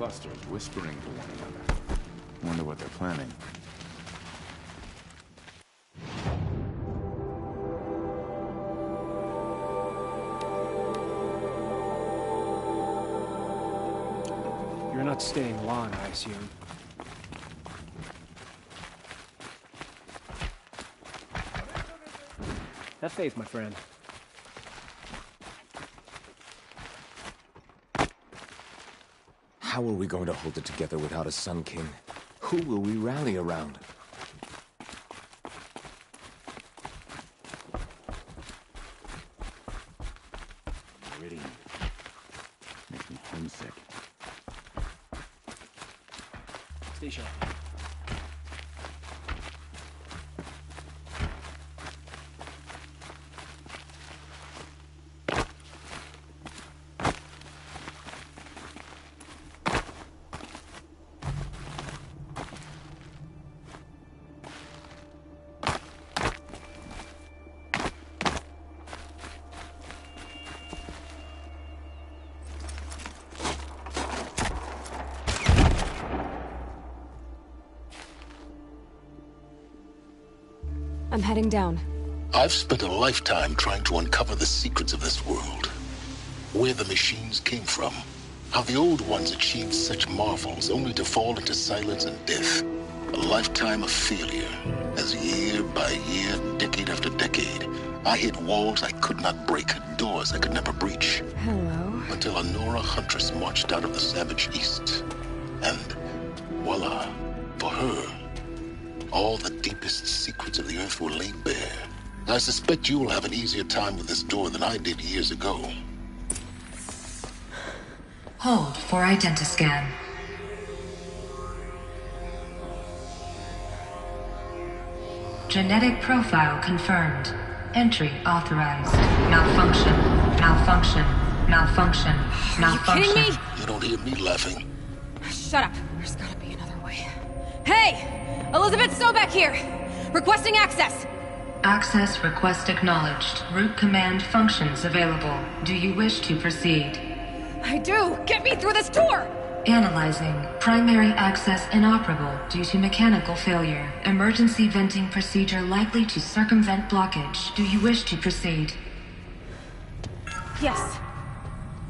imposters whispering to one another. Wonder what they're planning. You're not staying long, I assume. Have faith, my friend. How are we going to hold it together without a Sun King? Who will we rally around? Meridian. Makes me homesick. Stay sharp. I'm heading down. I've spent a lifetime trying to uncover the secrets of this world. Where the machines came from. How the old ones achieved such marvels only to fall into silence and death. A lifetime of failure, as year by year, decade after decade, I hit walls I could not break, doors I could never breach. Hello. Until a Nora huntress marched out of the savage east. And voila, for her, all the deepest secrets of the Earth were laid bare. I suspect you will have an easier time with this door than I did years ago. Hold for identiscan. Genetic profile confirmed. Entry authorized. Malfunction. Malfunction. Malfunction. Malfunction. Are you kidding me? You don't hear me laughing. Shut up. There's gotta be another way. Hey! Elizabeth Sobek here! Requesting access! Access request acknowledged. Root command functions available. Do you wish to proceed? I do! Get me through this door! Analyzing. Primary access inoperable due to mechanical failure. Emergency venting procedure likely to circumvent blockage. Do you wish to proceed? Yes.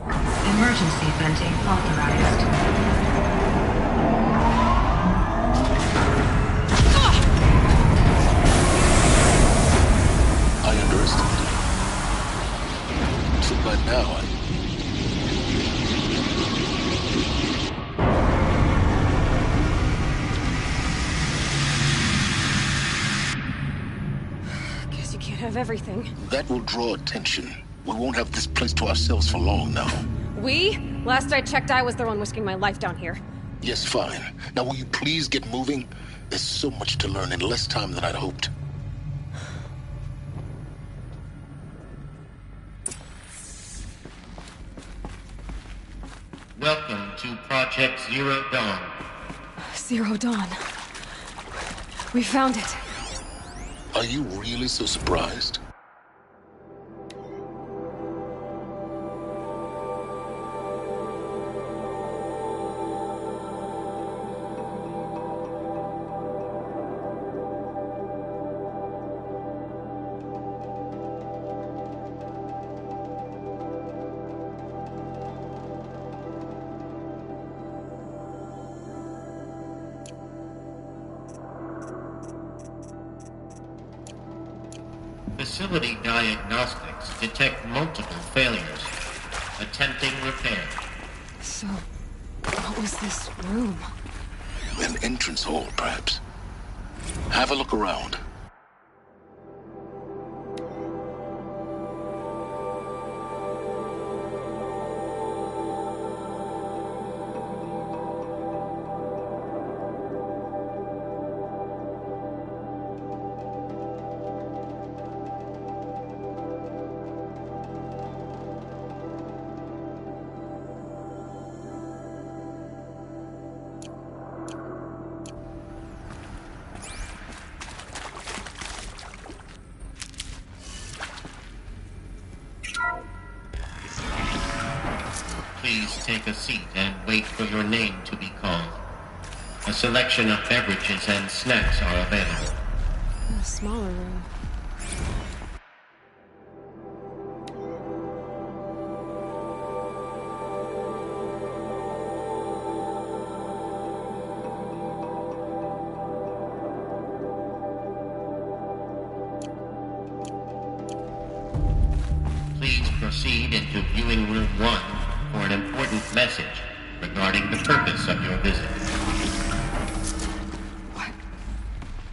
Emergency venting authorized. I underestimated. So by now, Guess you can't have everything. that will draw attention. We won't have this place to ourselves for long now. We? Last I checked, I was the one risking my life down here. Yes, fine. Now will you please get moving? There's so much to learn in less time than I'd hoped. Welcome to Project Zero Dawn. Zero Dawn. We found it. Are you really so surprised? Facility diagnostics detect multiple failures. Attempting repair. So, what was this room? An entrance hall, perhaps. Have a look around. Please take a seat and wait for your name to be called. A selection of beverages and snacks are available. In a smaller room. Please proceed into viewing room 1 for an important message regarding the purpose of your visit.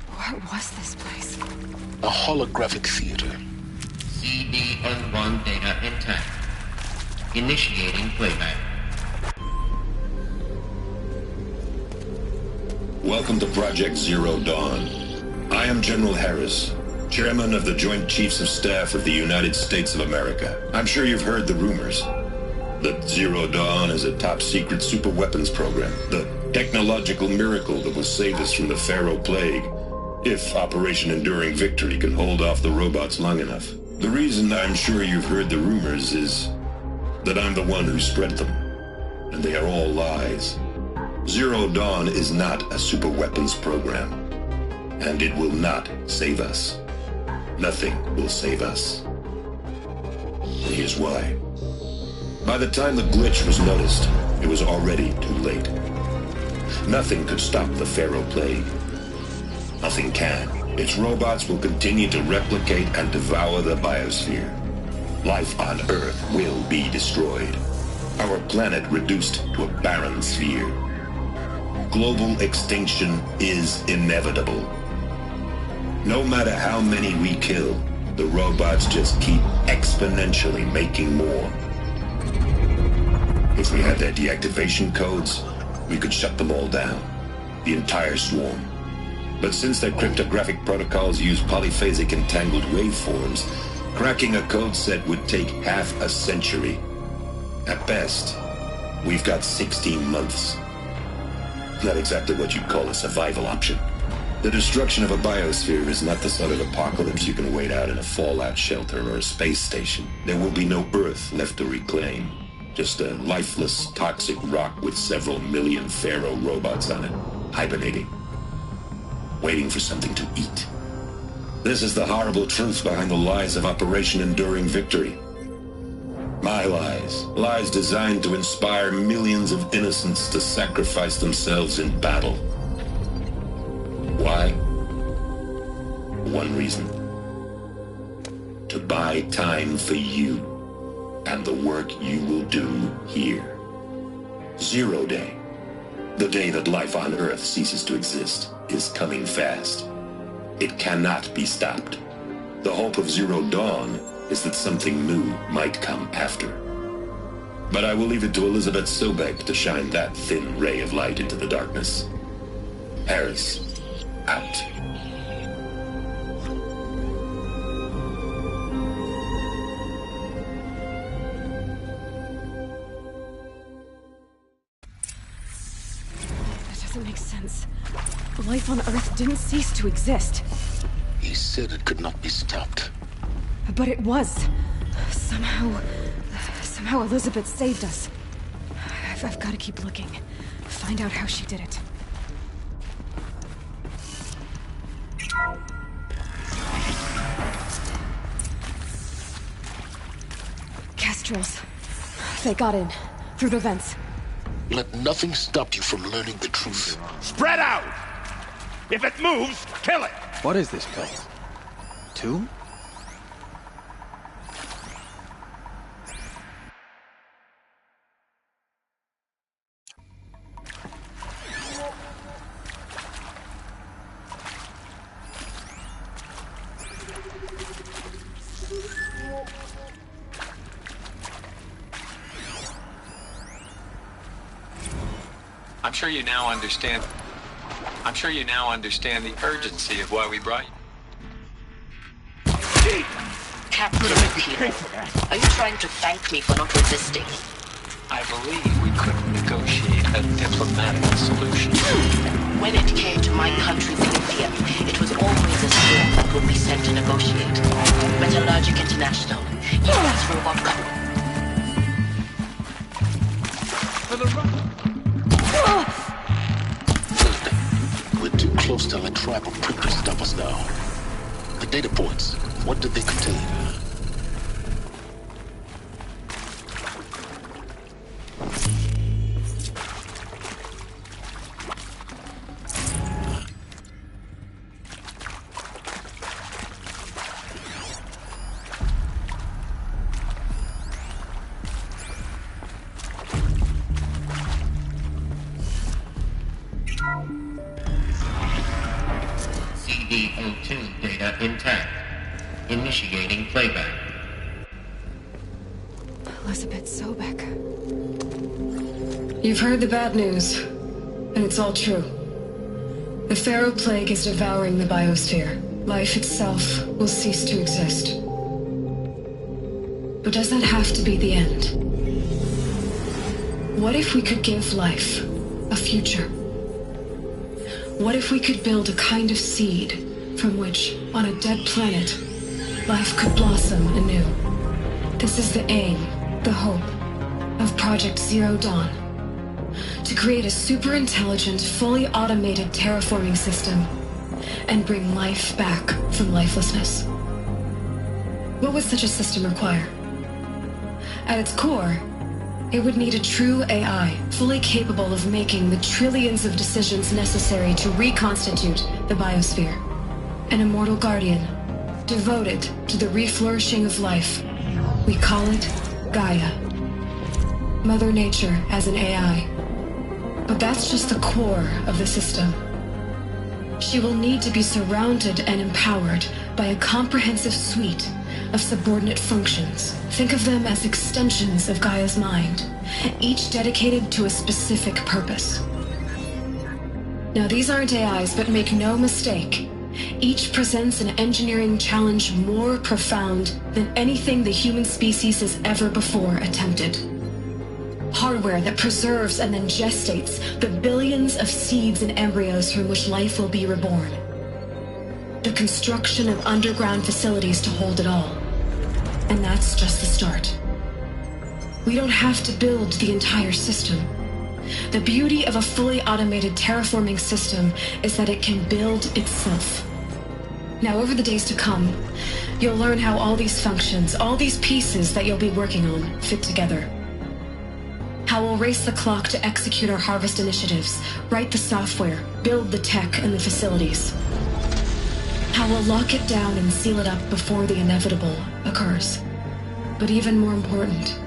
What was this place? A holographic theater. CD-01 data intact. Initiating playback. Welcome to Project Zero Dawn. I am General Harris, Chairman of the Joint Chiefs of Staff of the United States of America. I'm sure you've heard the rumors that Zero Dawn is a top-secret super-weapons program, the technological miracle that will save us from the Pharaoh Plague, if Operation Enduring Victory can hold off the robots long enough. The reason I'm sure you've heard the rumors is that I'm the one who spread them, and they are all lies. Zero Dawn is not a super-weapons program, and it will not save us. Nothing will save us. And here's why. By the time the glitch was noticed, it was already too late. Nothing could stop the Pharaoh Plague. Nothing can. Its robots will continue to replicate and devour the biosphere. Life on Earth will be destroyed. Our planet reduced to a barren sphere. Global extinction is inevitable. No matter how many we kill, the robots just keep exponentially making more. If we had their deactivation codes, we could shut them all down. The entire swarm. But since their cryptographic protocols use polyphasic entangled waveforms, cracking a code set would take half a century. At best, we've got 16 months. Not exactly what you'd call a survival option. The destruction of a biosphere is not the sort of apocalypse you can wait out in a fallout shelter or a space station. There will be no Earth left to reclaim. Just a lifeless, toxic rock with several million Pharaoh robots on it, hibernating, waiting for something to eat. This is the horrible truth behind the lies of Operation Enduring Victory. My lies. Lies designed to inspire millions of innocents to sacrifice themselves in battle. Why? One reason. To buy time for you and the work you will do here. Zero Day, the day that life on Earth ceases to exist, is coming fast. It cannot be stopped. The hope of Zero Dawn is that something new might come after. But I will leave it to Elizabeth Sobek to shine that thin ray of light into the darkness. Harris, out. That doesn't make sense. Life on Earth didn't cease to exist. He said it could not be stopped. But it was. Somehow Elizabeth saved us. I've got to keep looking. Find out how she did it. Kestrels. They got in. Through the vents. Let nothing stop you from learning the truth. Spread out! If it moves, kill it! What is this place? Tomb? I'm sure you now understand the urgency of why we brought you. Captain Kilo, are you trying to thank me for not resisting? I believe we couldn't negotiate a diplomatic solution. When it came to my country's lithium, it was always a swarm that would be sent to negotiate. Metallurgic International, U.S. robot company. for the run. Good. We're too close to the trap of Prick to stop us now. The data points, what did they contain? CD02 data intact. Initiating playback. Elizabeth Sobek. You've heard the bad news, and it's all true. The Pharaoh Plague is devouring the biosphere. Life itself will cease to exist. But does that have to be the end? What if we could give life a future? What if we could build a kind of seed from which, on a dead planet, life could blossom anew? This is the aim, the hope, of Project Zero Dawn. To create a super-intelligent, fully automated terraforming system and bring life back from lifelessness. What would such a system require? At its core, it would need a true AI, fully capable of making the trillions of decisions necessary to reconstitute the biosphere. An immortal guardian, devoted to the reflourishing of life. We call it Gaia. Mother Nature as an AI. But that's just the core of the system. She will need to be surrounded and empowered by a comprehensive suite of subordinate functions. Think of them as extensions of Gaia's mind, each dedicated to a specific purpose. Now, these aren't AIs, but make no mistake, each presents an engineering challenge more profound than anything the human species has ever before attempted. Hardware that preserves and then gestates the billions of seeds and embryos from which life will be reborn. The construction of underground facilities to hold it all. And that's just the start. We don't have to build the entire system. The beauty of a fully automated terraforming system is that it can build itself. Now, over the days to come, you'll learn how all these functions, all these pieces that you'll be working on, fit together. How we'll race the clock to execute our harvest initiatives, write the software, build the tech and the facilities. How we'll lock it down and seal it up before the inevitable occurs. But even more important,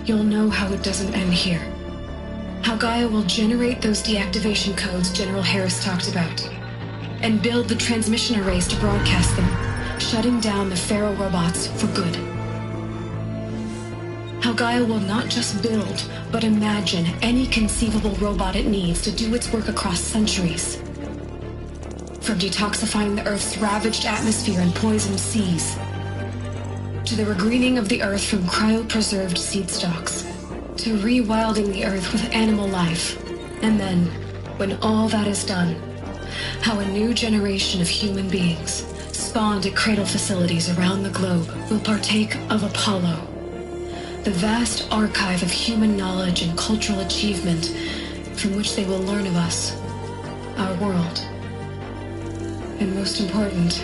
you'll know how it doesn't end here. How Gaia will generate those deactivation codes General Harris talked about, and build the transmission arrays to broadcast them, shutting down the Pharaoh robots for good. How Gaia will not just build, but imagine any conceivable robot it needs to do its work across centuries. From detoxifying the Earth's ravaged atmosphere and poisoned seas, to the regreening of the Earth from cryopreserved seed stalks, to rewilding the Earth with animal life. And then, when all that is done, how a new generation of human beings, spawned at cradle facilities around the globe, will partake of Apollo, the vast archive of human knowledge and cultural achievement from which they will learn of us, our world. And most important,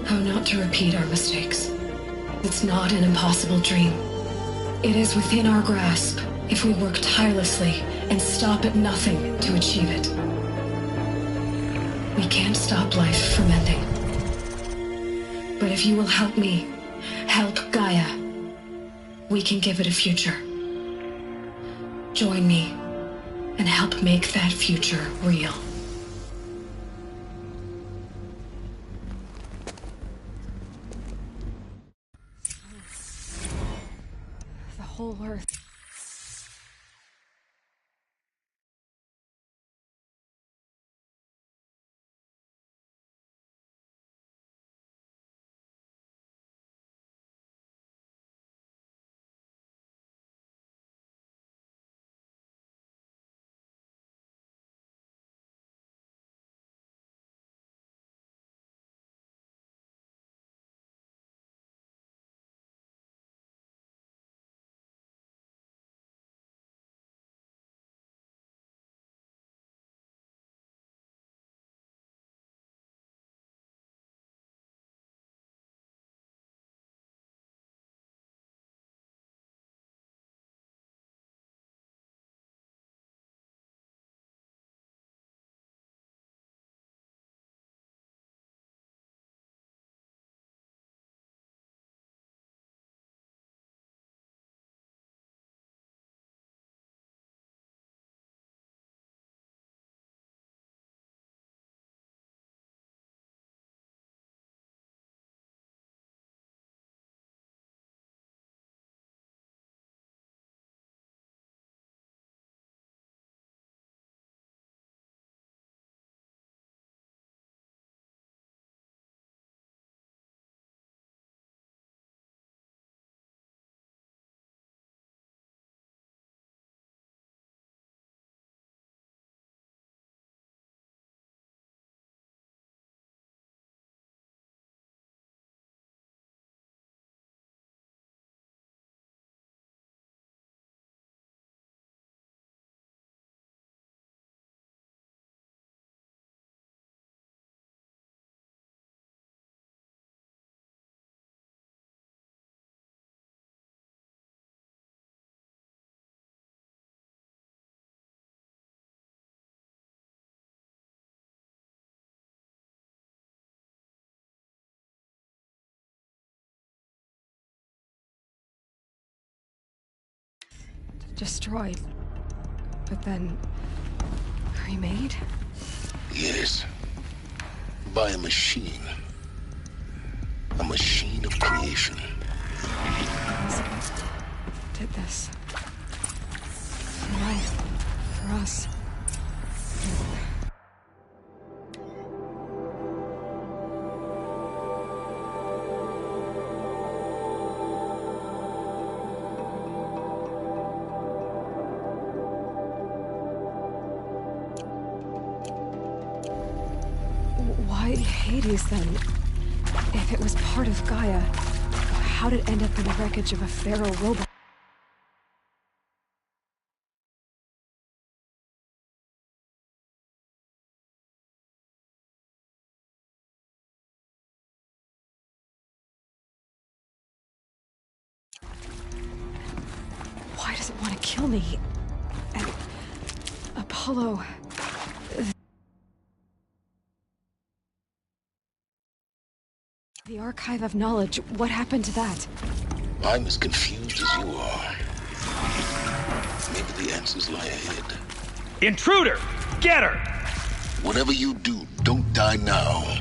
how not to repeat our mistakes. It's not an impossible dream. It is within our grasp if we work tirelessly and stop at nothing to achieve it. We can't stop life from ending. But if you will help me, help Gaia, we can give it a future. Join me and help make that future real. The whole Earth. destroyed, but then remade? Yes. By a machine. A machine of creation. Elizabeth did this. For life. For us. Why Hades, then? If it was part of Gaia, how did it end up in the wreckage of a Pharaoh robot? Why does it want to kill me? And Apollo... The Archive of Knowledge, what happened to that? I'm as confused as you are. Maybe the answers lie ahead. Intruder! Get her! Whatever you do, don't die now.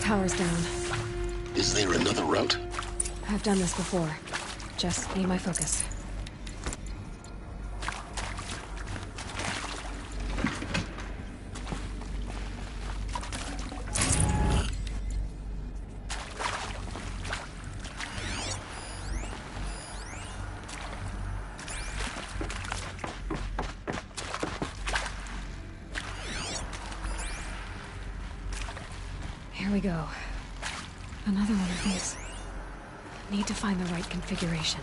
Power's down. Is there another route? I've done this before. Just need my focus. Here we go. Another one of these. Need to find the right configuration.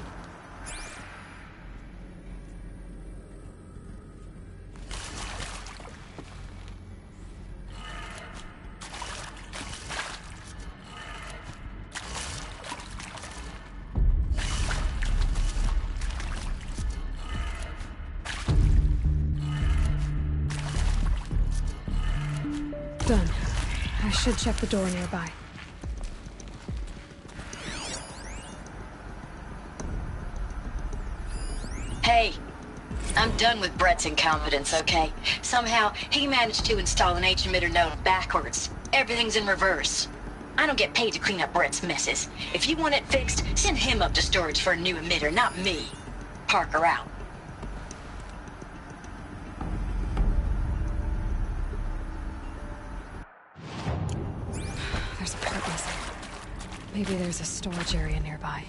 Done. I should check the door nearby. Hey, I'm done with Brett's incompetence, okay? Somehow, he managed to install an H-emitter node backwards. Everything's in reverse. I don't get paid to clean up Brett's messes. If you want it fixed, send him up to storage for a new emitter, not me. Parker out. There's a part missing. Maybe there's a storage area nearby.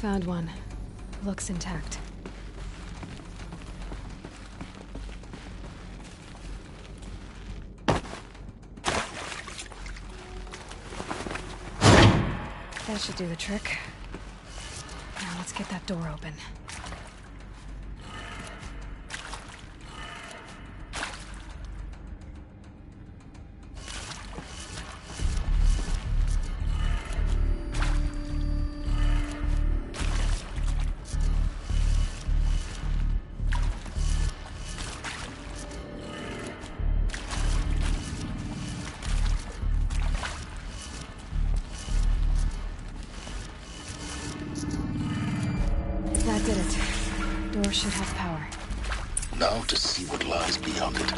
Found one. Looks intact. That should do the trick. Now let's get that door open. should have power. Now to see what lies beyond it.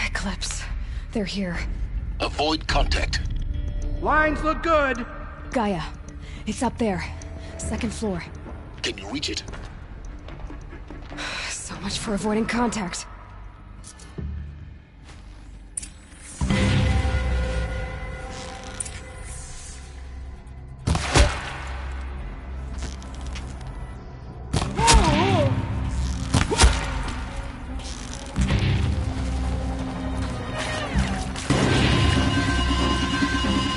Eclipse. They're here. Avoid contact. Lines look good. Gaia. It's up there. Second floor. Can you reach it? So much for avoiding contact.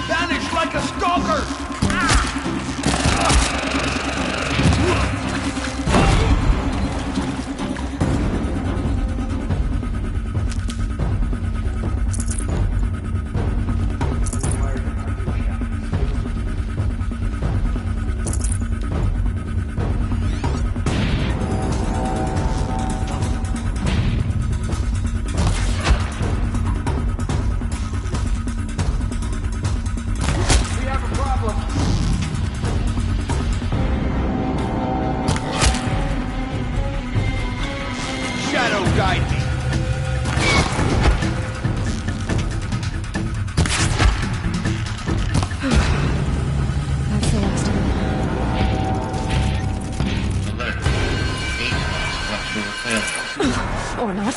Vanished like a stalker! We have a problem. Shadow guide me. That's the last of them. Alert. H-box structural failure. Or not.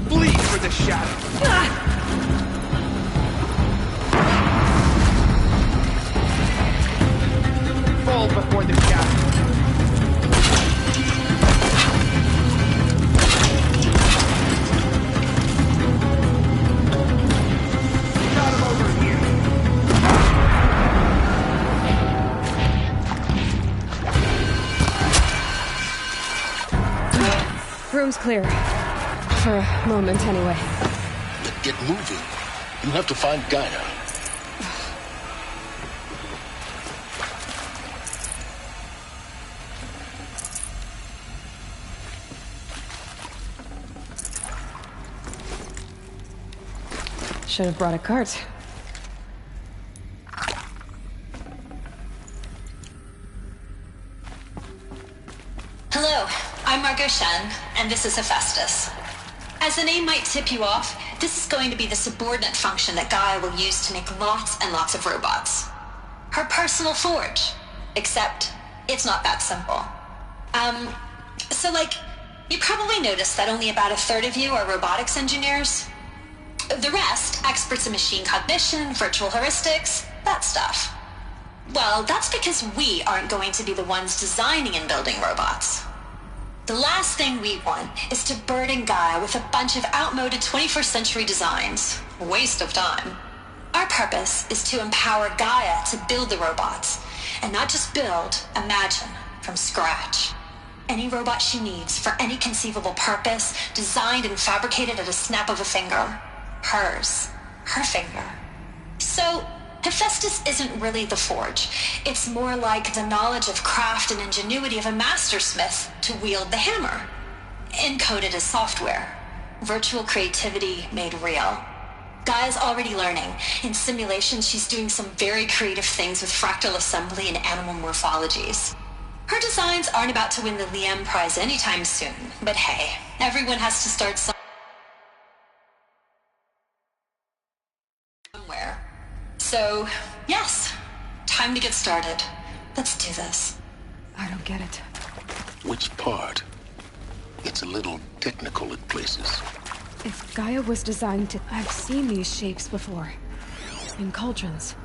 Bleed for the shadow. Fall before the shadow. Got him over here. Room's clear. For a moment, anyway. Then get moving. You have to find Gaia. Should have brought a cart. Hello, I'm Margot Shen, and this is Hephaestus. As the name might tip you off, this is going to be the subordinate function that Gaia will use to make lots and lots of robots. Her personal forge. Except, it's not that simple. You probably noticed that only about a third of you are robotics engineers. The rest, experts in machine cognition, virtual heuristics, that stuff. Well, that's because we aren't going to be the ones designing and building robots. The last thing we want is to burden Gaia with a bunch of outmoded 21st century designs. Waste of time. Our purpose is to empower Gaia to build the robots, and not just build, imagine, from scratch. Any robot she needs for any conceivable purpose, designed and fabricated at a snap of a finger. Hers. Her finger. So, Hephaestus isn't really the forge. It's more like the knowledge of craft and ingenuity of a mastersmith to wield the hammer. Encoded as software. Virtual creativity made real. Gaia's already learning. In simulation, she's doing some very creative things with fractal assembly and animal morphologies. Her designs aren't about to win the Liam Prize anytime soon, but hey, everyone has to start somewhere. So, yes, time to get started. Let's do this. I don't get it. Which part? It's a little technical in places. If Gaia was designed to... I've seen these shapes before. In cauldrons.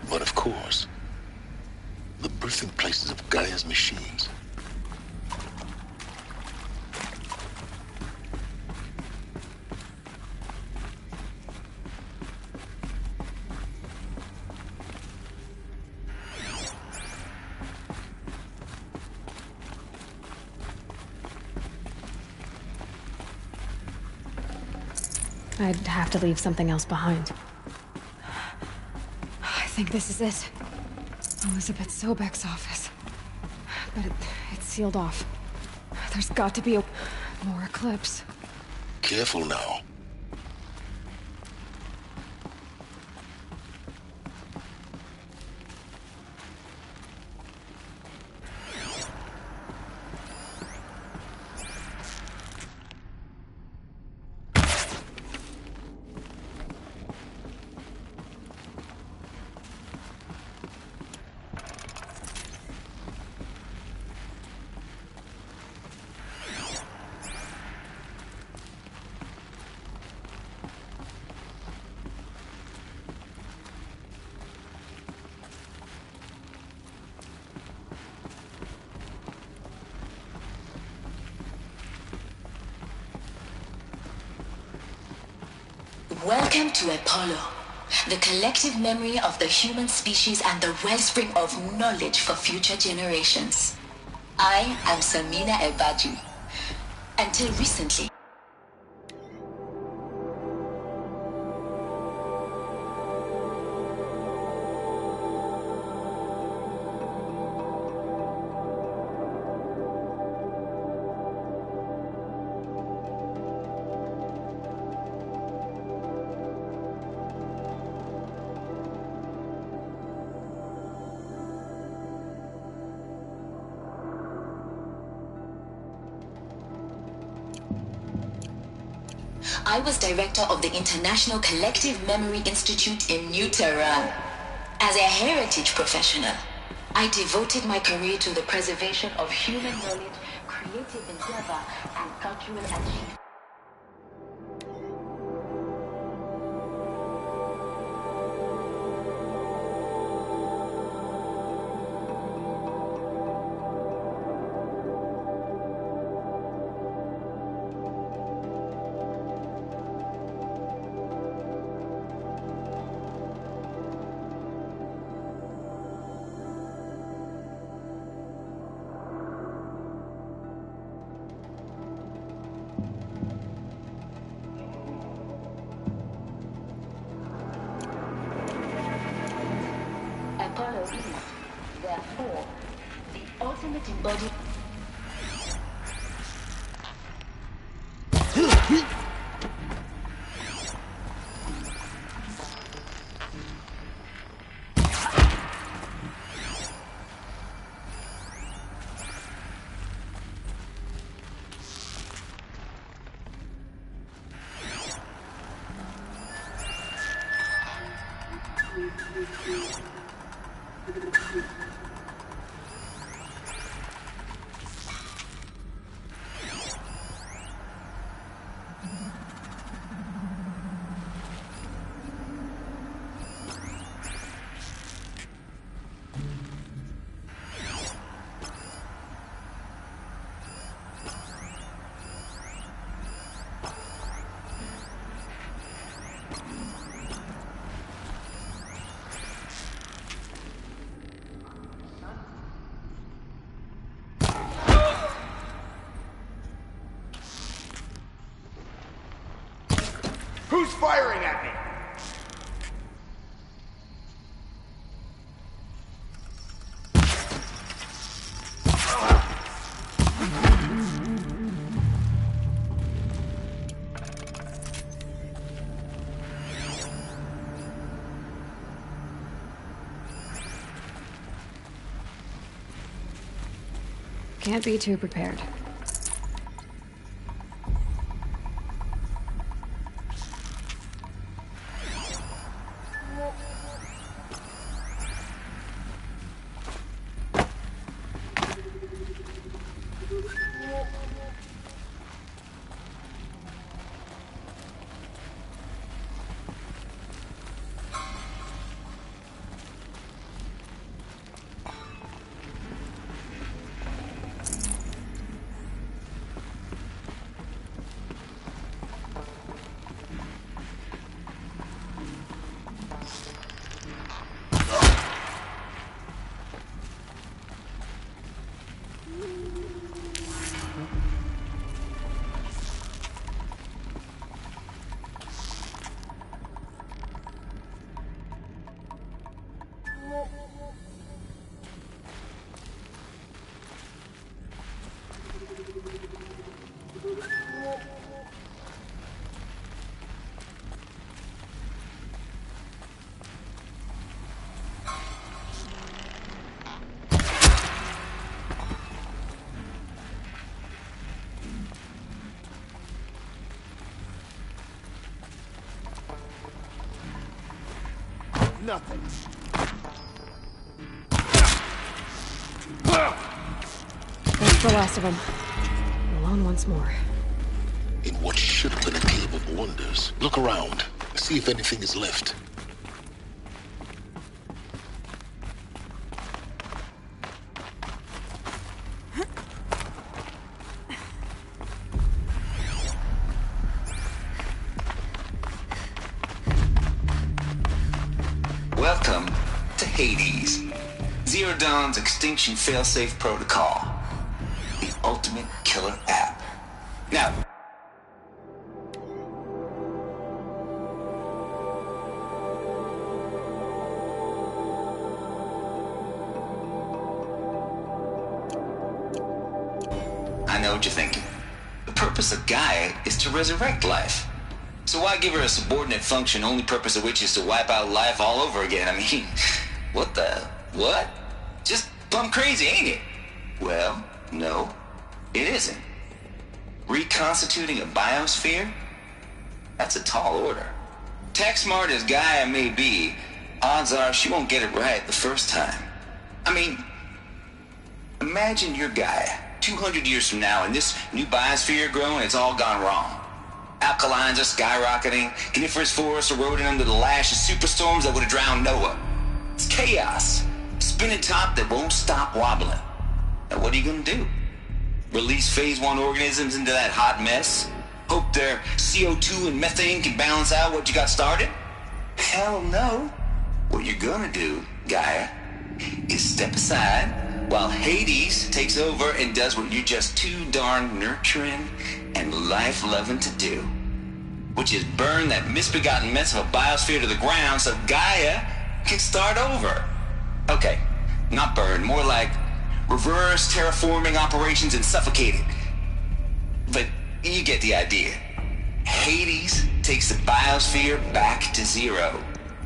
But of course, the birthing places of Gaia's machines. I'd have to leave something else behind. I think this is it. Elizabeth Sobek's office. But it's sealed off. There's got to be more Eclipse. Careful now. Welcome to Apollo, the collective memory of the human species and the wellspring of knowledge for future generations. I am Samina Ebaju. Until recently, I was director of the International Collective Memory Institute in New Tehran. As a heritage professional, I devoted my career to the preservation of human knowledge, creative endeavor, and cultural achievement. Apollo is, therefore, the ultimate embodiment. Who's firing at me? Can't be too prepared. nothing. That's the last of them. Alone once more. In what should have been a cave of wonders. Look around. See if anything is left. Welcome to Hades. Zero Dawn's extinction failsafe protocol. The ultimate killer app. Now, I know what you're thinking. The purpose of Gaia is to resurrect life. So why give her a subordinate function, only purpose of which is to wipe out life all over again? I mean, what? Just plumb crazy, ain't it? Well, no, it isn't. Reconstituting a biosphere? That's a tall order. Tech smart as Gaia may be, odds are she won't get it right the first time. I mean, imagine you're Gaia, 200 years from now, and this new biosphere growing, it's all gone wrong. Alkalines are skyrocketing, coniferous forests eroding under the lash of superstorms that would have drowned Noah. It's chaos. Spinning top that won't stop wobbling. Now what are you gonna do? Release phase 1 organisms into that hot mess? Hope their CO2 and methane can balance out what you got started? Hell no. What you're gonna do, Gaia, is step aside while Hades takes over and does what you're just too darn nurturing and life-loving to do, which is burn that misbegotten mess of a biosphere to the ground so Gaia can start over. Okay, not burn, more like reverse terraforming operations and suffocate it. But you get the idea. Hades takes the biosphere back to zero.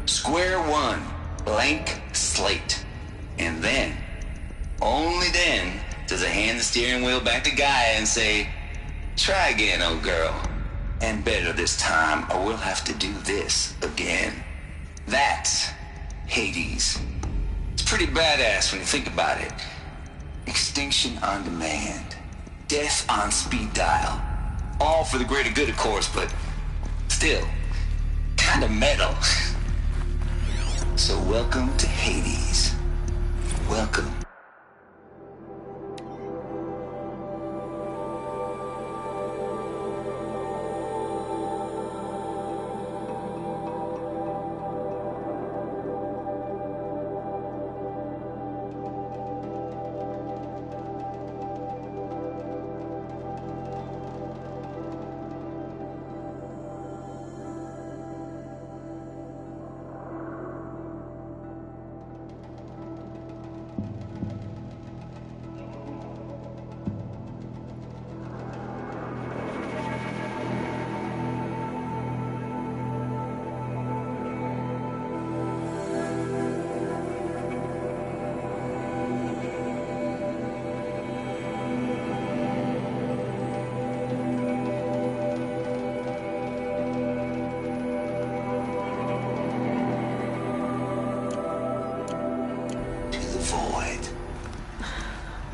Square one, blank slate. And then, only then, does it hand the steering wheel back to Gaia and say, try again, old girl. And better this time, or we'll have to do this again. That's Hades. It's pretty badass when you think about it. Extinction on demand. Death on speed dial. All for the greater good, of course, but still, kind of metal. So welcome to Hades. Welcome.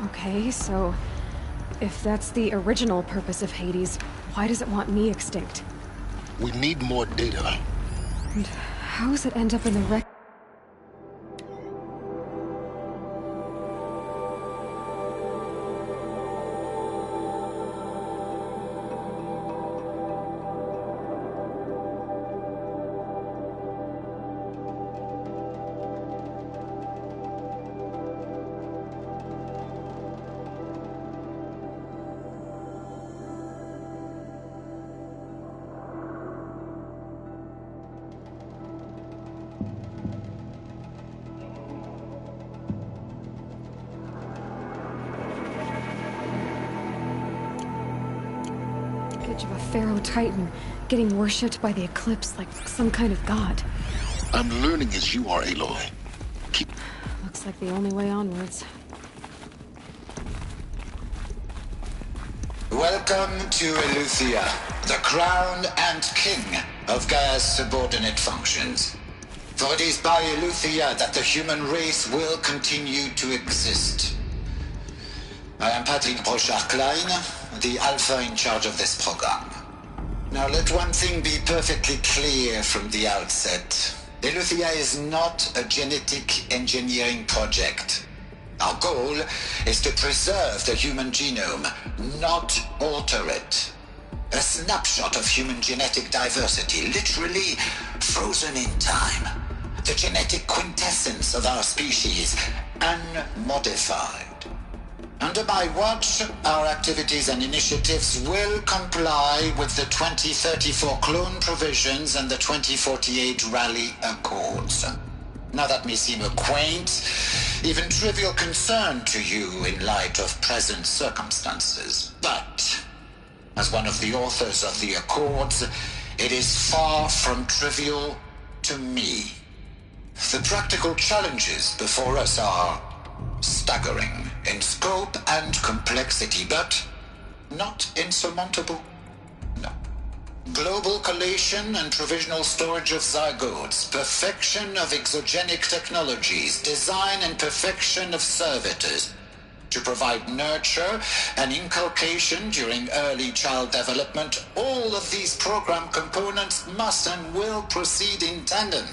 Okay, so if that's the original purpose of Hades, why does it want me extinct? We need more data. And how does it end up in the wreck? Of a Pharaoh Titan getting worshipped by the Eclipse like some kind of god. I'm learning as you are, Aloy. Looks like the only way onwards. Welcome to Eleuthia, the crown and king of Gaia's subordinate functions. For it is by Eleuthia that the human race will continue to exist. I am Patrick Brochard-Klein, the Alpha in charge of this program. Now let one thing be perfectly clear from the outset. Eleuthia is not a genetic engineering project. Our goal is to preserve the human genome, not alter it. A snapshot of human genetic diversity, literally frozen in time. The genetic quintessence of our species, unmodified. Under my watch, our activities and initiatives will comply with the 2034 clone provisions and the 2048 Raleigh Accords. Now that may seem a quaint, even trivial concern to you in light of present circumstances. But, as one of the authors of the Accords, it is far from trivial to me. The practical challenges before us are staggering in scope and complexity, but not insurmountable. No. Global collation and provisional storage of zygotes, perfection of exogenic technologies, design and perfection of servitors to provide nurture and inculcation during early child development. All of these program components must and will proceed in tandem,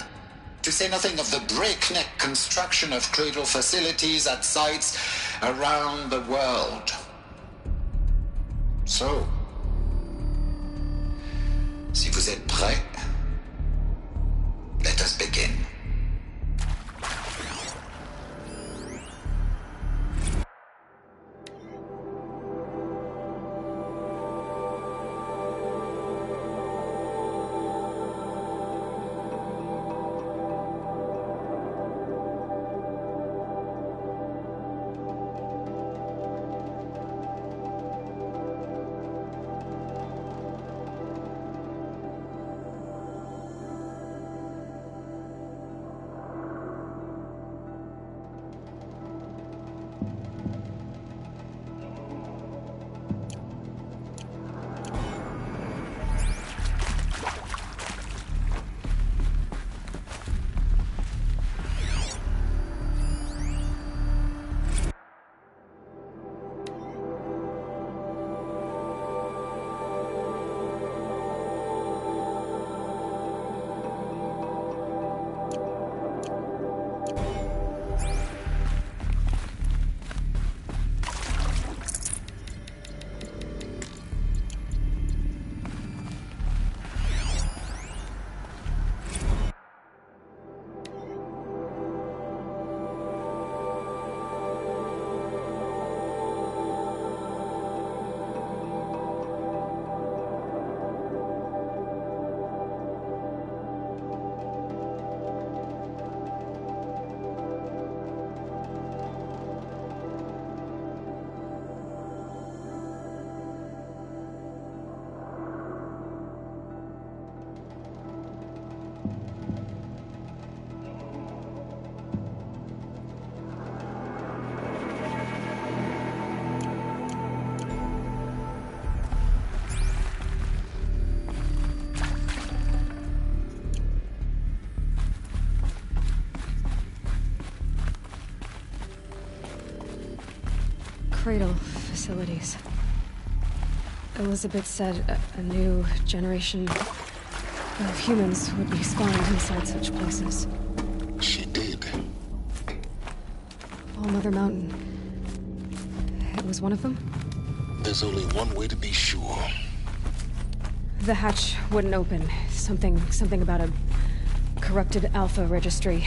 to say nothing of the breakneck construction of cradle facilities at sites around the world. So, si vous êtes prêts, let us begin. Cradle facilities. Elizabeth said a new generation of humans would be spawned inside such places. She did. All Mother Mountain. It was one of them? There's only one way to be sure. The hatch wouldn't open. Something about a corrupted Alpha registry.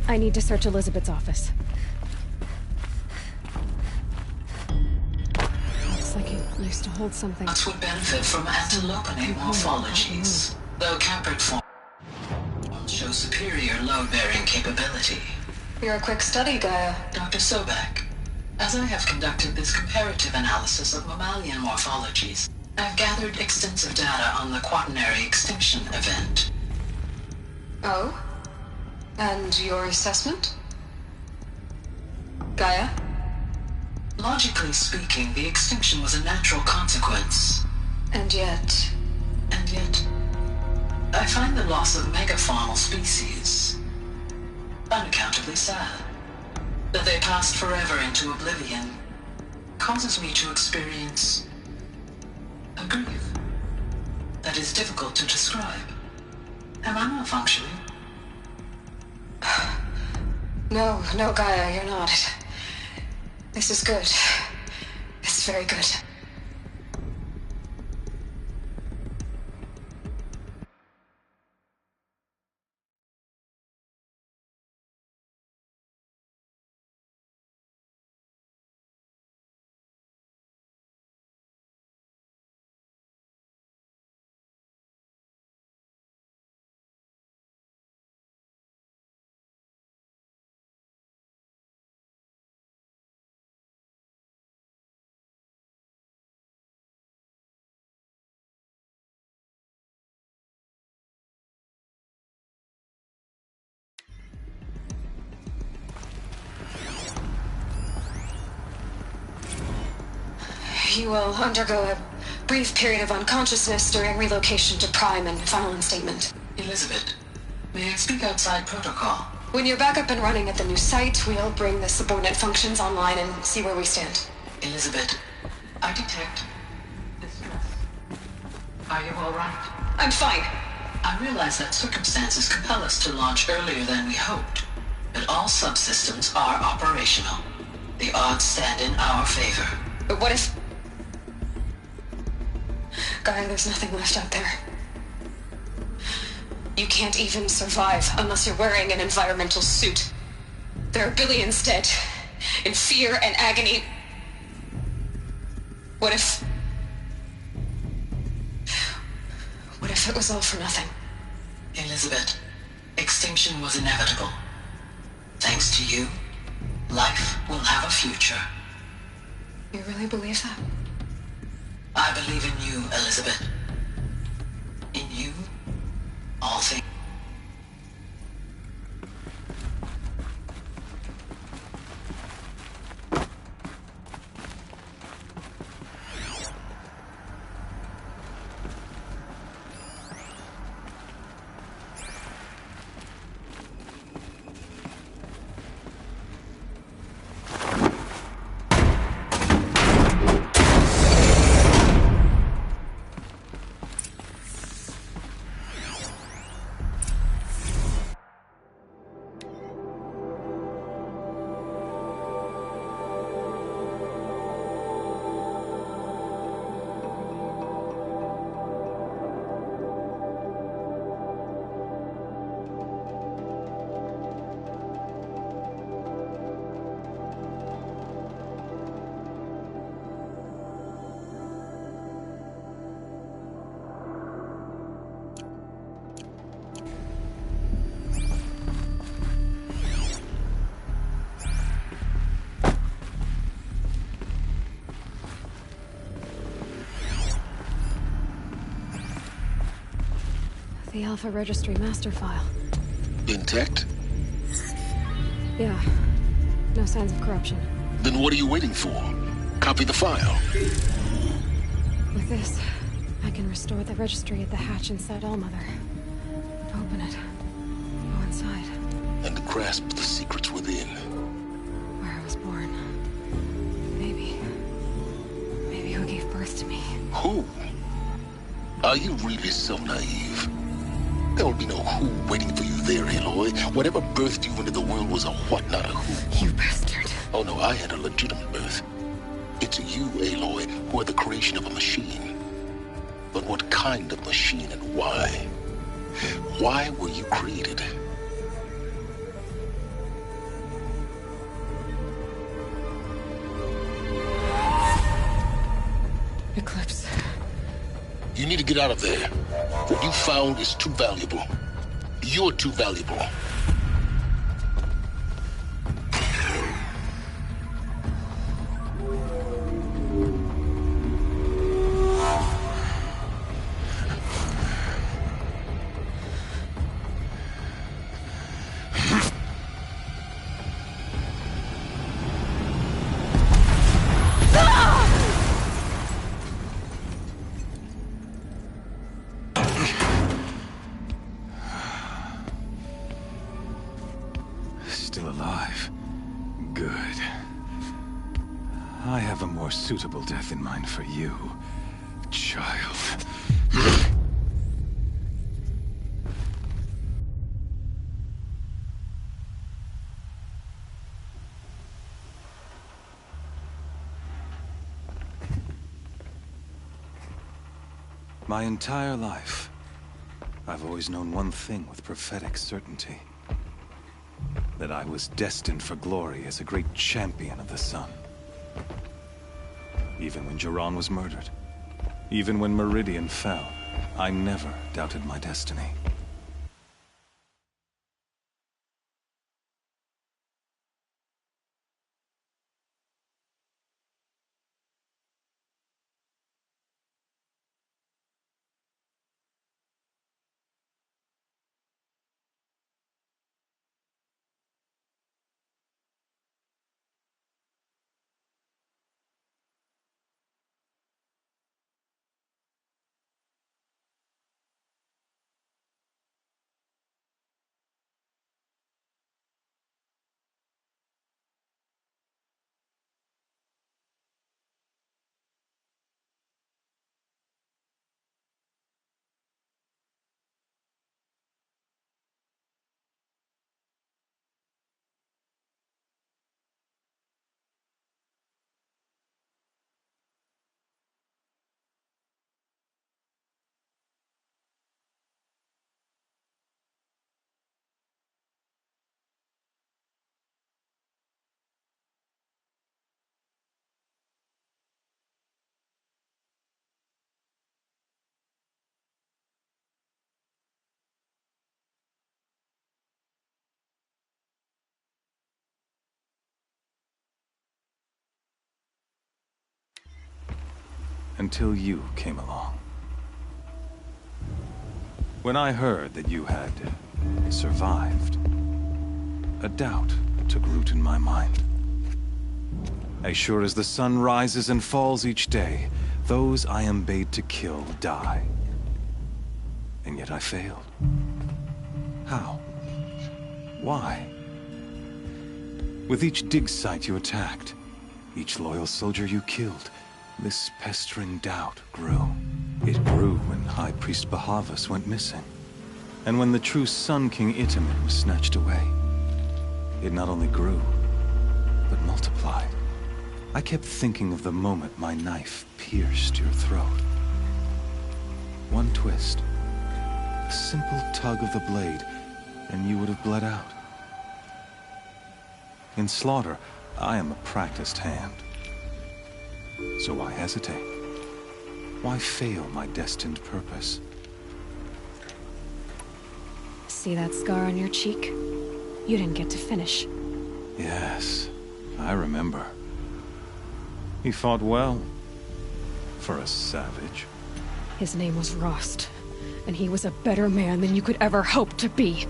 I need to search Elizabeth's office. Looks like it used to hold something. That would benefit from antilopinate morphologies, though campered forms show superior load-bearing capability. You're a quick study, Gaia. Dr. Sobek, as I have conducted this comparative analysis of mammalian morphologies, I've gathered extensive data on the quaternary extinction event. Oh? And your assessment? Gaia? Logically speaking, the extinction was a natural consequence. And yet, I find the loss of megafaunal species unaccountably sad. That they passed forever into oblivion causes me to experience a grief that is difficult to describe. Am I malfunctioning? No, Gaia, you're not. This is good. It's very good. You will undergo a brief period of unconsciousness during relocation to Prime and final instatement. Elizabeth, may I speak outside protocol? When you're back up and running at the new site, we'll bring the subordinate functions online and see where we stand. Elizabeth, I detect distress. Are you all right? I'm fine. I realize that circumstances compel us to launch earlier than we hoped, but all subsystems are operational. The odds stand in our favor. But what if... Gaia, there's nothing left out there. You can't even survive unless you're wearing an environmental suit. There are billions dead, in fear and agony. What if it was all for nothing? Elizabeth, extinction was inevitable. Thanks to you, life will have a future. You really believe that? I believe in you, Elizabeth. In you, all things. The Alpha Registry master file. Intact? Yeah. No signs of corruption. Then what are you waiting for? Copy the file. With this, I can restore the registry at the hatch inside Allmother. Open it. Go inside. And grasp the secrets within. Where I was born. Maybe who gave birth to me. Who? Are you really so naive? There will be no who waiting for you there, Aloy. Whatever birthed you into the world was a what, not a who. You bastard. Oh no, I had a legitimate birth. It's you, Aloy, who are the creation of a machine. But what kind of machine and why? Why were you created? Eclipse. You need to get out of there. What you found is too valuable. You're too valuable. still alive. Good. I have a more suitable death in mind for you, child. My entire life, I've always known one thing with prophetic certainty. That I was destined for glory as a great champion of the sun. Even when Jiran was murdered, even when Meridian fell, I never doubted my destiny. Until you came along. When I heard that you had survived, a doubt took root in my mind. As sure as the sun rises and falls each day, those I am bade to kill die. And yet I failed. How? Why? With each dig site you attacked, each loyal soldier you killed, this pestering doubt grew. It grew when High Priest Bahavas went missing. And when the true Sun King Itamen was snatched away. It not only grew, but multiplied. I kept thinking of the moment my knife pierced your throat. One twist, a simple tug of the blade, and you would have bled out. In slaughter, I am a practiced hand. So why hesitate? Why fail my destined purpose? See that scar on your cheek? You didn't get to finish. Yes, I remember. He fought well. For a savage. His name was Rost, and he was a better man than you could ever hope to be.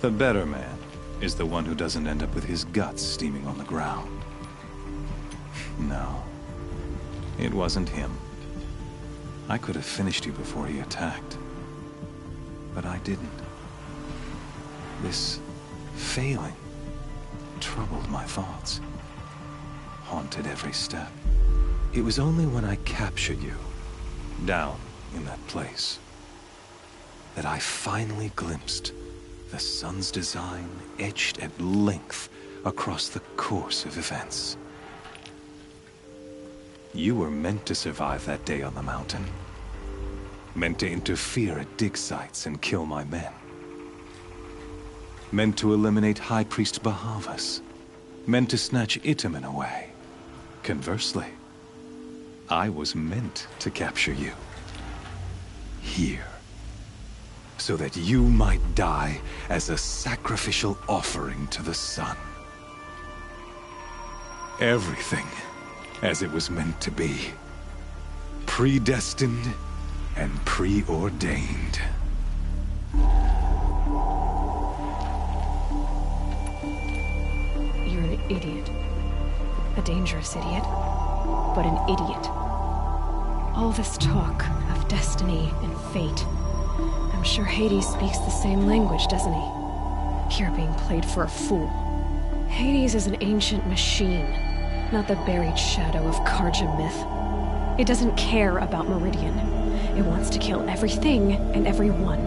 The better man is the one who doesn't end up with his guts steaming on the ground. No. It wasn't him. I could have finished you before he attacked. But I didn't. This failing troubled my thoughts. Haunted every step. It was only when I captured you, down in that place, that I finally glimpsed the sun's design etched at length across the course of events. You were meant to survive that day on the mountain. Meant to interfere at dig sites and kill my men. Meant to eliminate High Priest Bahavas. Meant to snatch Itamen away. Conversely, I was meant to capture you. Here. So that you might die as a sacrificial offering to the sun. Everything as it was meant to be. Predestined and preordained. You're an idiot. A dangerous idiot. But an idiot. All this talk of destiny and fate. I'm sure Hades speaks the same language, doesn't he? You're being played for a fool. Hades is an ancient machine, not the buried shadow of Karja myth. It doesn't care about Meridian. It wants to kill everything and everyone.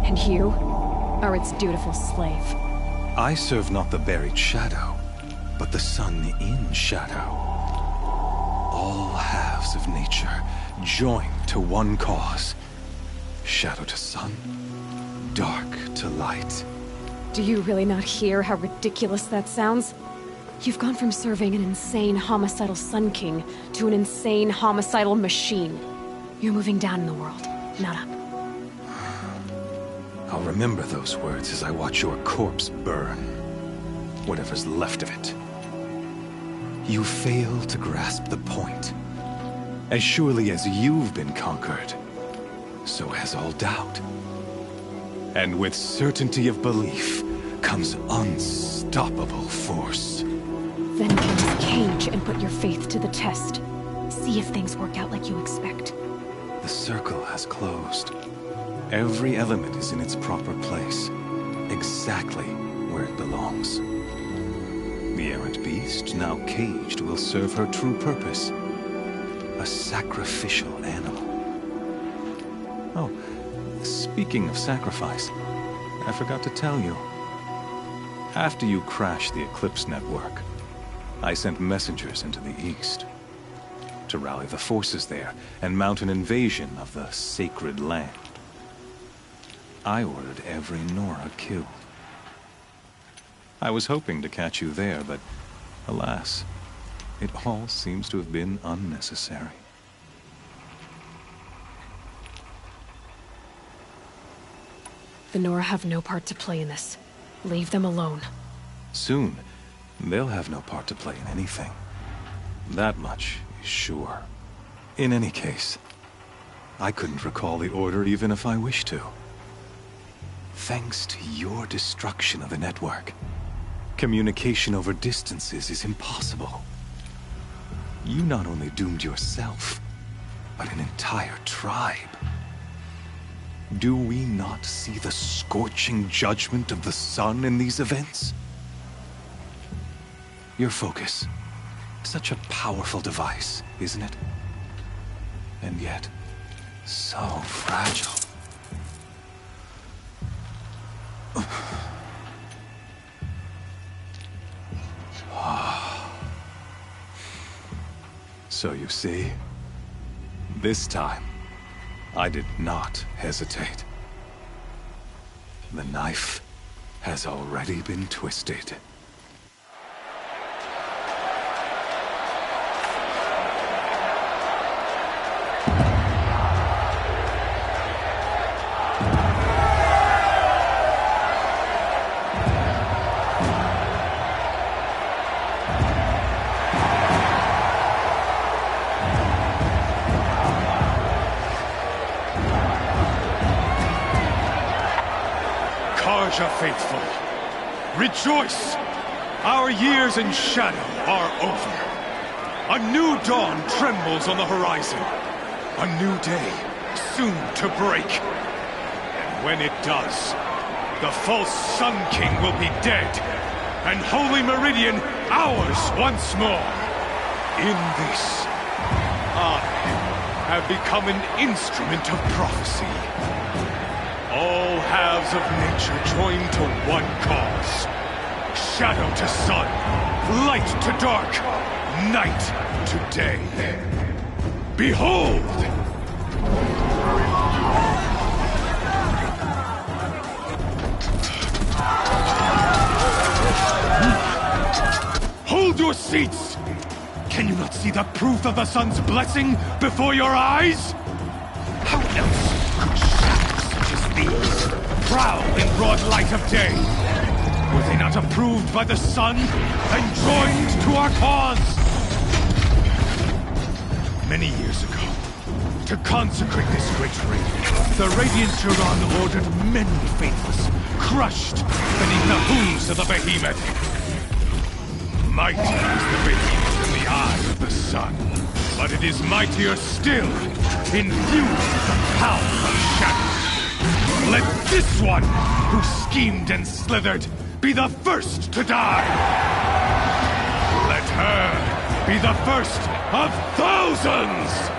And you are its dutiful slave. I serve not the buried shadow, but the sun in shadow. All halves of nature joined to one cause. Shadow to sun, dark to light. Do you really not hear how ridiculous that sounds? You've gone from serving an insane homicidal Sun King to an insane homicidal machine. You're moving down in the world, not up. I'll remember those words as I watch your corpse burn. Whatever's left of it. You fail to grasp the point. As surely as you've been conquered, so has all doubt. And with certainty of belief comes unstoppable force. Then get this cage and put your faith to the test. See if things work out like you expect. The circle has closed. Every element is in its proper place, exactly where it belongs. The errant beast, now caged, will serve her true purpose. A sacrificial animal. Oh, speaking of sacrifice, I forgot to tell you. After you crashed the Eclipse network, I sent messengers into the east to rally the forces there and mount an invasion of the sacred land. I ordered every Nora killed. I was hoping to catch you there, but alas, it all seems to have been unnecessary. The Nora have no part to play in this. Leave them alone. Soon, they'll have no part to play in anything. That much is sure. In any case, I couldn't recall the order even if I wished to. Thanks to your destruction of the network, communication over distances is impossible. You not only doomed yourself, but an entire tribe. Do we not see the scorching judgment of the sun in these events? Your focus. Such a powerful device, isn't it? And yet, so fragile. So you see, this time, I did not hesitate. The knife has already been twisted. Karja faithful, rejoice! Our years in shadow are over. A new dawn trembles on the horizon. A new day soon to break. And when it does, the false Sun King will be dead, and Holy Meridian ours once more. In this, I have become an instrument of prophecy. All halves of nature joined to one cause. Shadow to sun, light to dark, night to day. Behold! Hold your seats! Can you not see the proof of the sun's blessing before your eyes? How else could shadows such as these prowl in broad light of day? Were they not approved by the sun and joined to our cause? Many years ago, to consecrate this great ring, the Radiant Turan ordered many faithless, crushed beneath the hooves of the behemoth. Mighty is the behemoth in the eye of the sun, but it is mightier still, infused with the power of shadow. Let this one, who schemed and slithered, be the first to die! Let her be the first of thousands!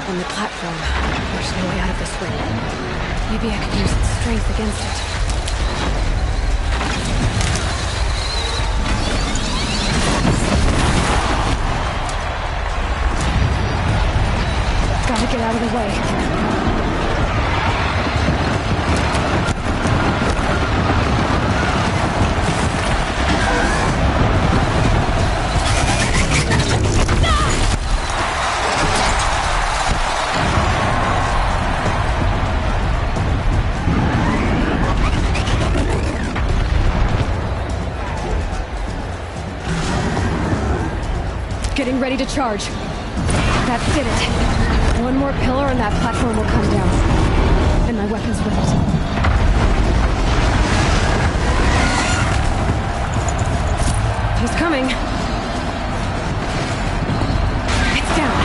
On the platform. There's no way out of this room. Maybe I could use its strength against it. Gotta get out of the way. Getting ready to charge. That did it. One more pillar and that platform will come down. And my weapon's with it. He's coming. It's down.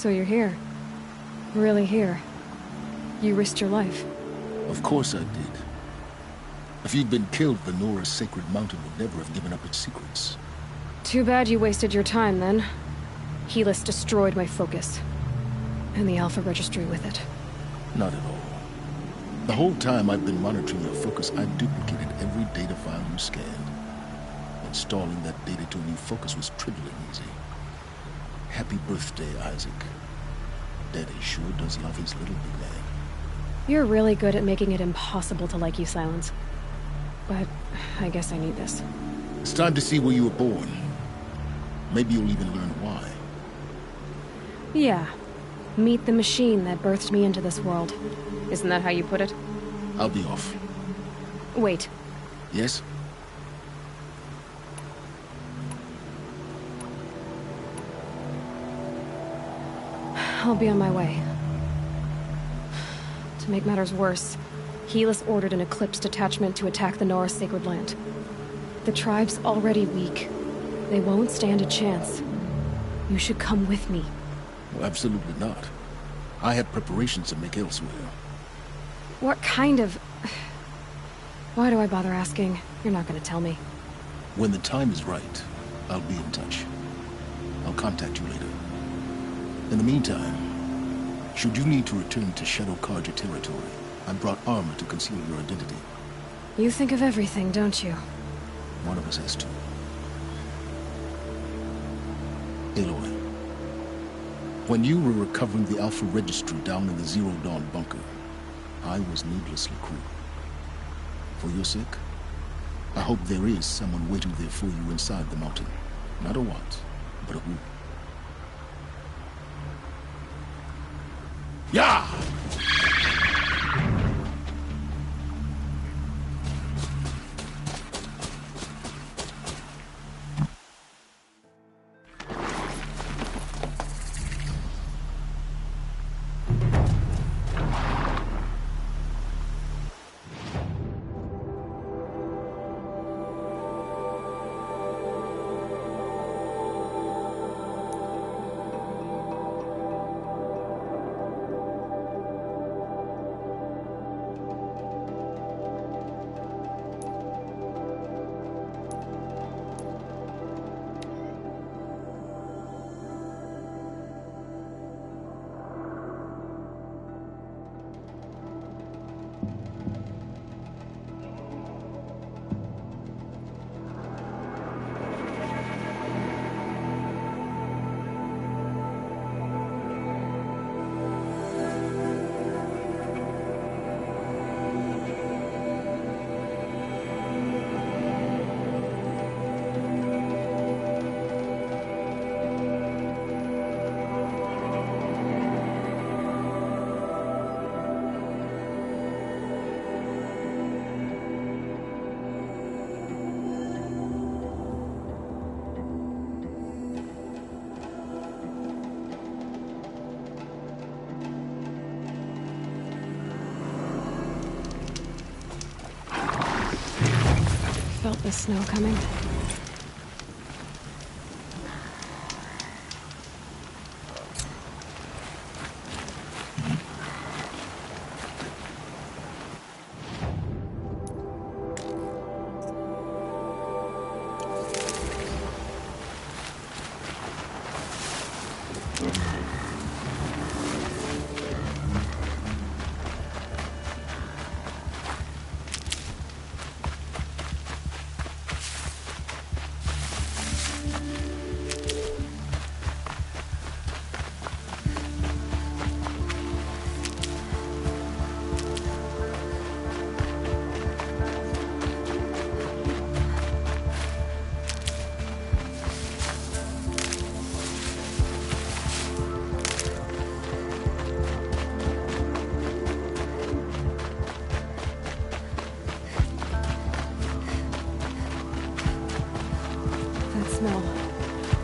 So you're here. Really here. You risked your life. Of course I did. If you'd been killed, the Nora's sacred mountain would never have given up its secrets. Too bad you wasted your time, then. Helis destroyed my focus. And the Alpha Registry with it. Not at all. The whole time I've been monitoring your focus, I've duplicated every data file you scanned. Installing that data to a new focus was trivially easy. Happy birthday, Isaac. Daddy sure does love his little big man. You're really good at making it impossible to like you, Silence. But I guess I need this. It's time to see where you were born. Maybe you'll even learn why. Yeah. Meet the machine that birthed me into this world. Isn't that how you put it? I'll be off. Wait. Yes? I'll be on my way. To make matters worse, Helis ordered an Eclipse detachment to attack the Nora Sacred Land. The tribe's already weak. They won't stand a chance. You should come with me. Well, absolutely not. I have preparations to make elsewhere. What kind of... Why do I bother asking? You're not gonna tell me. When the time is right, I'll be in touch. I'll contact you later. In the meantime, should you need to return to Shadow Carja territory, I brought armor to conceal your identity. You think of everything, don't you? One of us has to. Aloy, when you were recovering the Alpha Registry down in the Zero Dawn bunker, I was needlessly cruel. For your sake, I hope there is someone waiting there for you inside the mountain. Not a what, but a who. Yeah! Felt the snow coming.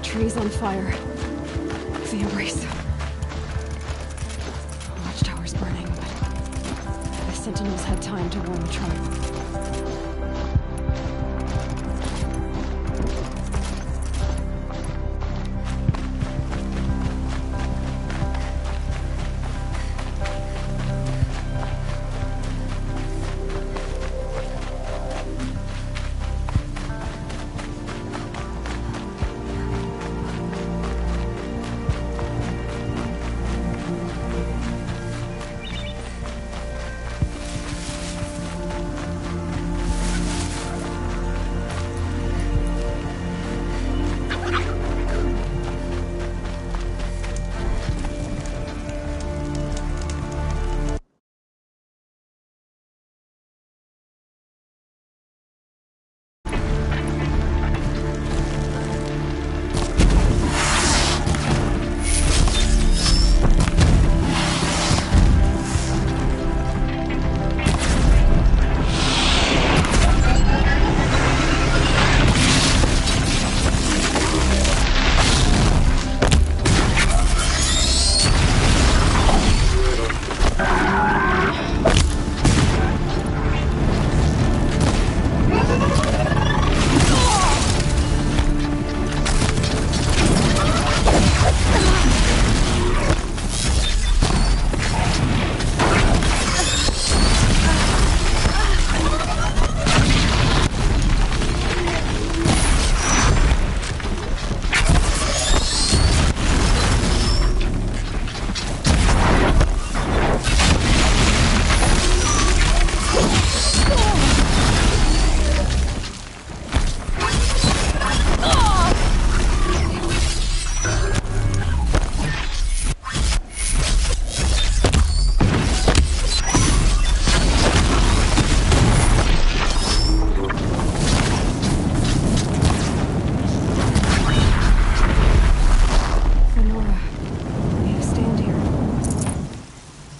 Trees on fire. The embrace. The watchtower's burning, but the sentinels had time to warn the tribe.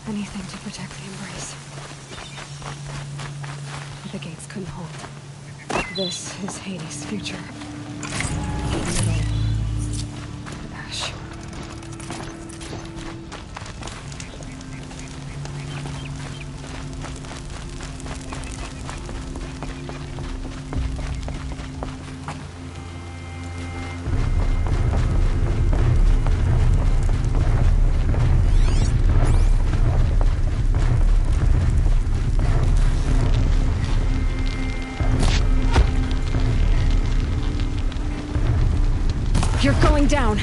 Anything to protect the Embrace. The gates couldn't hold. This is Hades' future. Middle. Ash. You're going down.